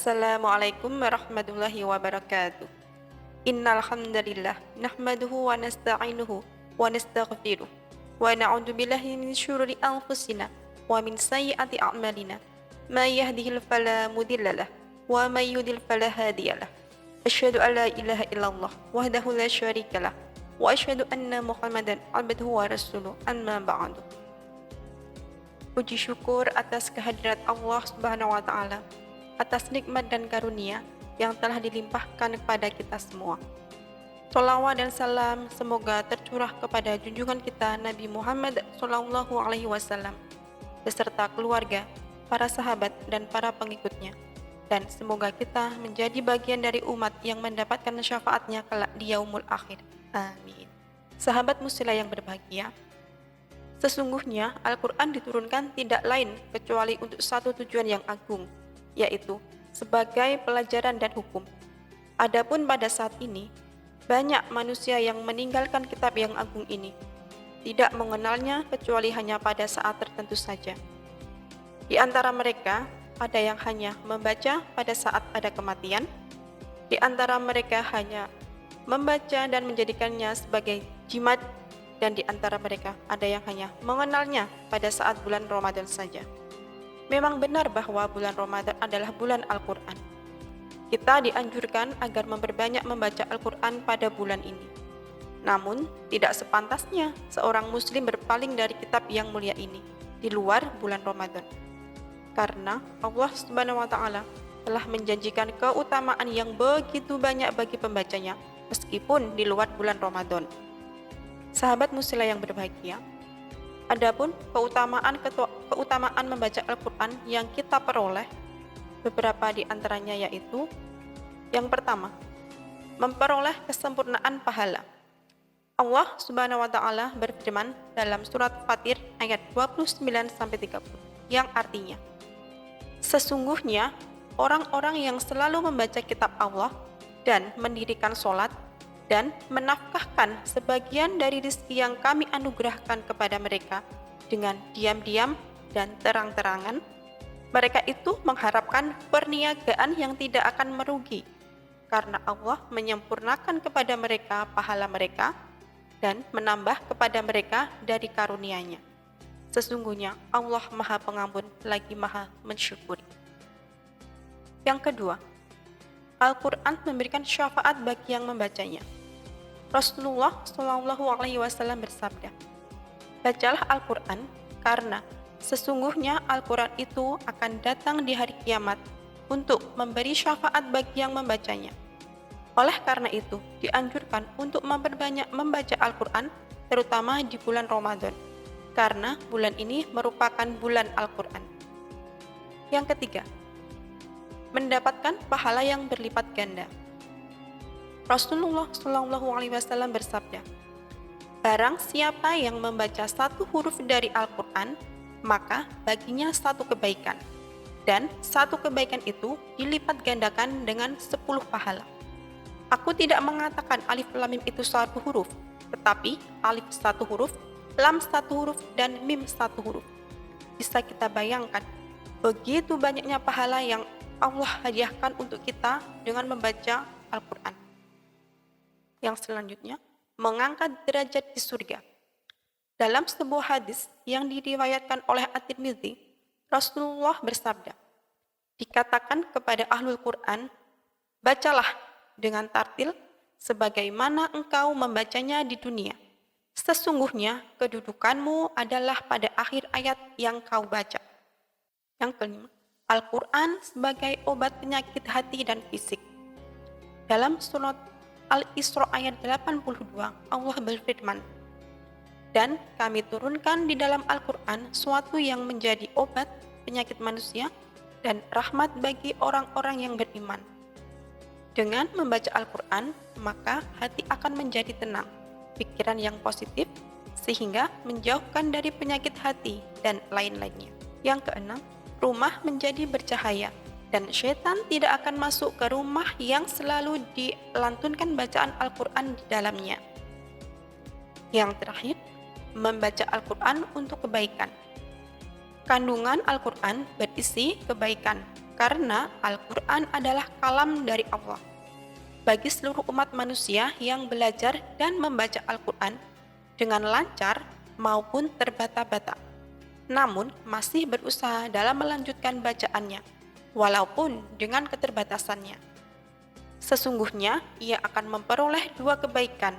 Assalamualaikum warahmatullahi wabarakatuh. Innal hamdalillah nahmaduhu wa nasta'inuhu wa nastaghfiruh wa na'udzu billahi min syururi anfusina wa min sayyiati a'malina. May yahdihil fala mudhillalah wa may yudhlil fala hadiyalah. Asyhadu an la ilaha illallah wahdahu la syarikalah wa asyhadu anna Muhammadan abduhu wa rasuluh. Amma ba'du. Puji syukur atas kehadirat Allah Subhanahu wa taala, atas nikmat dan karunia yang telah dilimpahkan kepada kita semua. Sholawat dan salam semoga tercurah kepada junjungan kita Nabi Muhammad SAW beserta keluarga, para sahabat dan para pengikutnya. Dan semoga kita menjadi bagian dari umat yang mendapatkan syafaatnya kelak di yaumul akhir. Amin. Sahabat muslilah yang berbahagia, sesungguhnya Al-Quran diturunkan tidak lain kecuali untuk satu tujuan yang agung, yaitu sebagai pelajaran dan hukum. Adapun pada saat ini, banyak manusia yang meninggalkan kitab yang agung ini, tidak mengenalnya kecuali hanya pada saat tertentu saja. Di antara mereka, ada yang hanya membaca pada saat ada kematian, di antara mereka hanya membaca dan menjadikannya sebagai jimat, dan di antara mereka ada yang hanya mengenalnya pada saat bulan Ramadan saja. Memang benar bahwa bulan Ramadan adalah bulan Al-Quran. Kita dianjurkan agar memperbanyak membaca Al-Quran pada bulan ini. Namun, tidak sepantasnya seorang muslim berpaling dari kitab yang mulia ini di luar bulan Ramadan. Karena Allah Subhanahu wa taala telah menjanjikan keutamaan yang begitu banyak bagi pembacanya meskipun di luar bulan Ramadan. Sahabat muslilah yang berbahagia, adapun keutamaan membaca Al-Quran yang kita peroleh, beberapa di antaranya yaitu: yang pertama, memperoleh kesempurnaan pahala. Allah Subhanahu wa taala berfirman dalam surat Fatir ayat 29-30 yang artinya, sesungguhnya orang-orang yang selalu membaca kitab Allah dan mendirikan sholat dan menafkahkan sebagian dari rezeki yang kami anugerahkan kepada mereka dengan diam-diam dan terang-terangan, mereka itu mengharapkan perniagaan yang tidak akan merugi, karena Allah menyempurnakan kepada mereka pahala mereka dan menambah kepada mereka dari karunia-Nya. Sesungguhnya Allah Maha Pengampun lagi Maha Mensyukuri. Yang kedua, Al-Quran memberikan syafaat bagi yang membacanya. Rasulullah SAW bersabda, bacalah Al-Quran karena sesungguhnya Al-Quran itu akan datang di hari kiamat untuk memberi syafaat bagi yang membacanya. Oleh karena itu, dianjurkan untuk memperbanyak membaca Al-Quran, terutama di bulan Ramadan, karena bulan ini merupakan bulan Al-Quran. Yang ketiga, mendapatkan pahala yang berlipat ganda. Rasulullah SAW bersabda, barang siapa yang membaca satu huruf dari Al-Quran, maka baginya satu kebaikan, dan satu kebaikan itu dilipat gandakan dengan 10 pahala. Aku tidak mengatakan alif lam mim itu satu huruf, tetapi alif satu huruf, lam satu huruf, dan mim satu huruf. Bisa kita bayangkan begitu banyaknya pahala yang Allah hadiahkan untuk kita dengan membaca Al-Quran. Yang selanjutnya, mengangkat derajat di surga. Dalam sebuah hadis yang diriwayatkan oleh At-Tirmidzi, Rasulullah bersabda, dikatakan kepada ahlul Quran, bacalah dengan tartil sebagaimana engkau membacanya di dunia. Sesungguhnya kedudukanmu adalah pada akhir ayat yang kau baca. Yang kelima, Al-Quran sebagai obat penyakit hati dan fisik. Dalam surat Al-Isra ayat 82, Allah berfirman, dan kami turunkan di dalam Al-Quran suatu yang menjadi obat penyakit manusia dan rahmat bagi orang-orang yang beriman. Dengan membaca Al-Quran, maka hati akan menjadi tenang, pikiran yang positif, sehingga menjauhkan dari penyakit hati dan lain-lainnya. Yang keenam, rumah menjadi bercahaya, dan syaitan tidak akan masuk ke rumah yang selalu dilantunkan bacaan Al-Quran di dalamnya. Yang terakhir, membaca Al-Quran untuk kebaikan. Kandungan Al-Quran berisi kebaikan, karena Al-Quran adalah kalam dari Allah. Bagi seluruh umat manusia yang belajar dan membaca Al-Quran dengan lancar maupun terbata-bata, namun masih berusaha dalam melanjutkan bacaannya, walaupun dengan keterbatasannya. Sesungguhnya ia akan memperoleh 2 kebaikan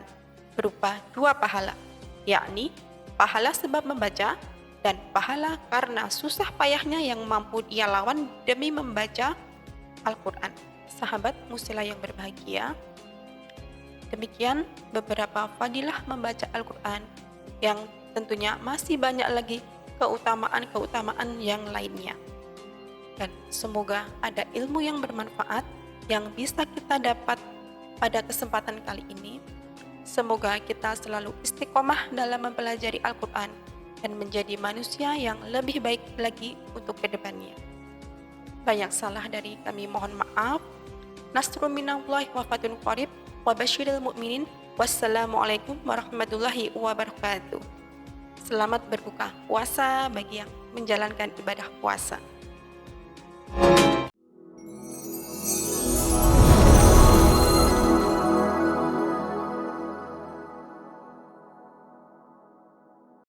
berupa 2 pahala, yakni pahala sebab membaca dan pahala karena susah payahnya yang mampu ia lawan demi membaca Al-Quran. Sahabat musilah yang berbahagia, demikian beberapa fadilah membaca Al-Quran yang tentunya masih banyak lagi keutamaan-keutamaan yang lainnya. Dan semoga ada ilmu yang bermanfaat yang bisa kita dapat pada kesempatan kali ini. Semoga kita selalu istiqomah dalam mempelajari Al-Quran dan menjadi manusia yang lebih baik lagi untuk kedepannya. Banyak salah dari kami mohon maaf. Nasrun minallahi wa fatun qarib wa basyiril mu'minin. Wassalamualaikum warahmatullahi wabarakatuh. Selamat berbuka puasa bagi yang menjalankan ibadah puasa.